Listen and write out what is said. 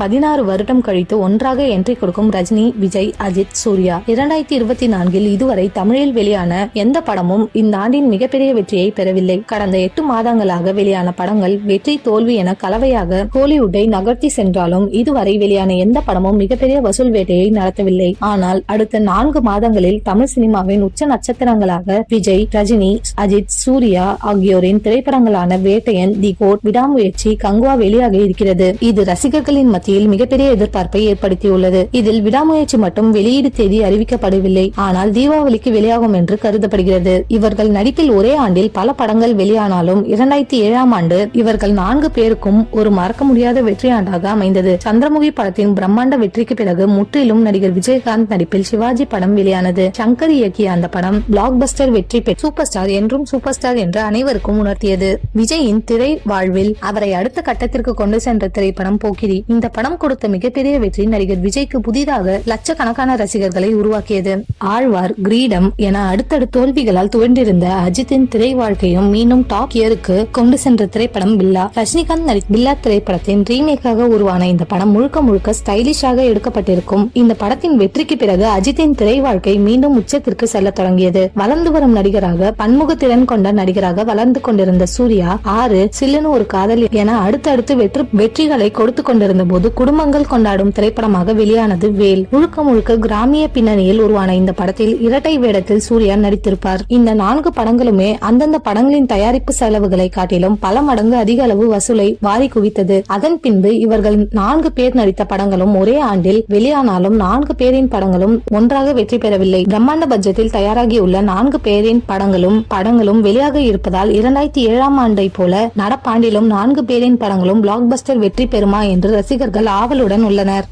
16 வருடம் கழித்து ஒன்றாக என்ட்ரி கொடுக்கும் ரஜினி, விஜய், அஜித், சூர்யா. 2024 இதுவரை தமிழில் வெளியான எந்த படமும் இந்த ஆண்டின் மிகப்பெரிய வெற்றியை பெறவில்லை. கடந்த 8 மாதங்களாக வெளியான படங்கள் வெற்றி தோல்வி என கலவையாக ஹாலிவுட்டை நகர்த்தி சென்றாலும் இதுவரை வெளியான எந்த படமும் மிகப்பெரிய வசூல் வேட்டையை நடத்தவில்லை. ஆனால் அடுத்த 4 மாதங்களில் தமிழ் சினிமாவின் உச்ச நட்சத்திரங்களாக விஜய், ரஜினி, அஜித், சூர்யா ஆகியோரின் திரைப்படங்களான வேட்டையன், தி கோட், விடாமுயற்சி, கங்குவா வெளியாக இருக்கிறது. இது ரசிகர்களின் மத்தியில் மிகப்பெரிய எதிர்பார்ப்பை ஏற்படுத்தியுள்ளது. இதில் விடாமுயற்சி மட்டும் வெளியீடு தேதி அறிவிக்கப்படவில்லை. ஆனால் தீபாவளிக்கு வெளியாகும் என்று கருதப்படுகிறது. இவர்கள் நடிப்பில் ஒரே ஆண்டில் பல படங்கள் வெளியானாலும் 2007ஆம் ஆண்டு இவர்கள் 4 பேருக்கும் ஒரு மறக்க முடியாத வெற்றி ஆண்டாக அமைந்தது. சந்திரமுகி படத்தின் பிரம்மாண்ட வெற்றிக்கு பிறகு முற்றிலும் நடிகர் விஜயகாந்த் நடிப்பில் சிவாஜி படம் வெளியானது. சங்கர் இயக்கிய அந்த படம் பிளாக் பஸ்டர் வெற்றி பெற்று சூப்பர் ஸ்டார் என்றும் சூப்பர் ஸ்டார் என்று அனைவருக்கும் உணர்த்தியது. விஜயின் திரை வாழ்வில் அவரை அடுத்த கட்டத்திற்கு கொண்டு சென்ற திரைப்படம் போக்கிரி. இந்த படம் கொடுத்த மிகப்பெரிய வெற்றி நடிகர் விஜய்க்கு புதிதாக லட்சக்கணக்கான ரசிகர்களை உருவாக்கியது. ஆழ்வார், கிரீடம் என அடுத்தடுத்த தோல்விகளால் துவண்டிருந்த அஜித்தின் திரை வாழ்க்கையும் மீண்டும் டாப் கியருக்கு கொண்டு சென்ற திரைப்படம் பில்லா. ரஜினிகாந்த் நடித்த பில்லா திரைப்படத்தின் ரீமேக்காக உருவான இந்த படம் முழுக்க முழுக்க ஸ்டைலிஷாக எடுக்கப்பட்டிருக்கும். இந்த படத்தின் வெற்றிக்கு பிறகு அஜித்தின் திரை வாழ்க்கை மீண்டும் உச்சத்திற்கு செல்ல தொடங்கியது. வளர்ந்து வரும் நடிகராக, பன்முகத்திறன் கொண்ட நடிகராக வளர்ந்து கொண்டிருந்த சூர்யா 6, சில்லுன்னு ஒரு காதல் என அடுத்தடுத்து வெற்றிகளை கொடுத்து கொண்டிருந்த போது குடும்பங்கள் கொண்டாடும் திரைப்படமாக வெளியானது வேல். முழுக்க முழுக்க கிராமிய பின்னணியில் உருவான இந்த படத்தில் இரட்டை வேடத்தில் சூர்யா நடித்திருப்பார். இந்த 4 படங்களுமே அந்தந்த படங்களின் தயாரிப்பு செலவுகளை காட்டிலும் பல மடங்கு அதிக அளவு வசூலை வாரி குவித்தது. அதன் பின்பு இவர்கள் 4 பேர் நடித்த படங்களும் ஒரே ஆண்டில் வெளியானாலும் 4 பேரின் படங்களும் ஒன்றாக வெற்றி பெறவில்லை. பிரம்மாண்ட பட்ஜெட்டில் தயாராகியுள்ள 4 பேரின் படங்களும் வெளியாக இருப்பதால் 2007ஆம் ஆண்டை போல நடப்பாண்டிலும் 4 பேரின் படங்களும் பிளாக் பஸ்டர் வெற்றி பெறுமா என்று ரசிகர்கள் ஆவலுடன் உள்ளனர்.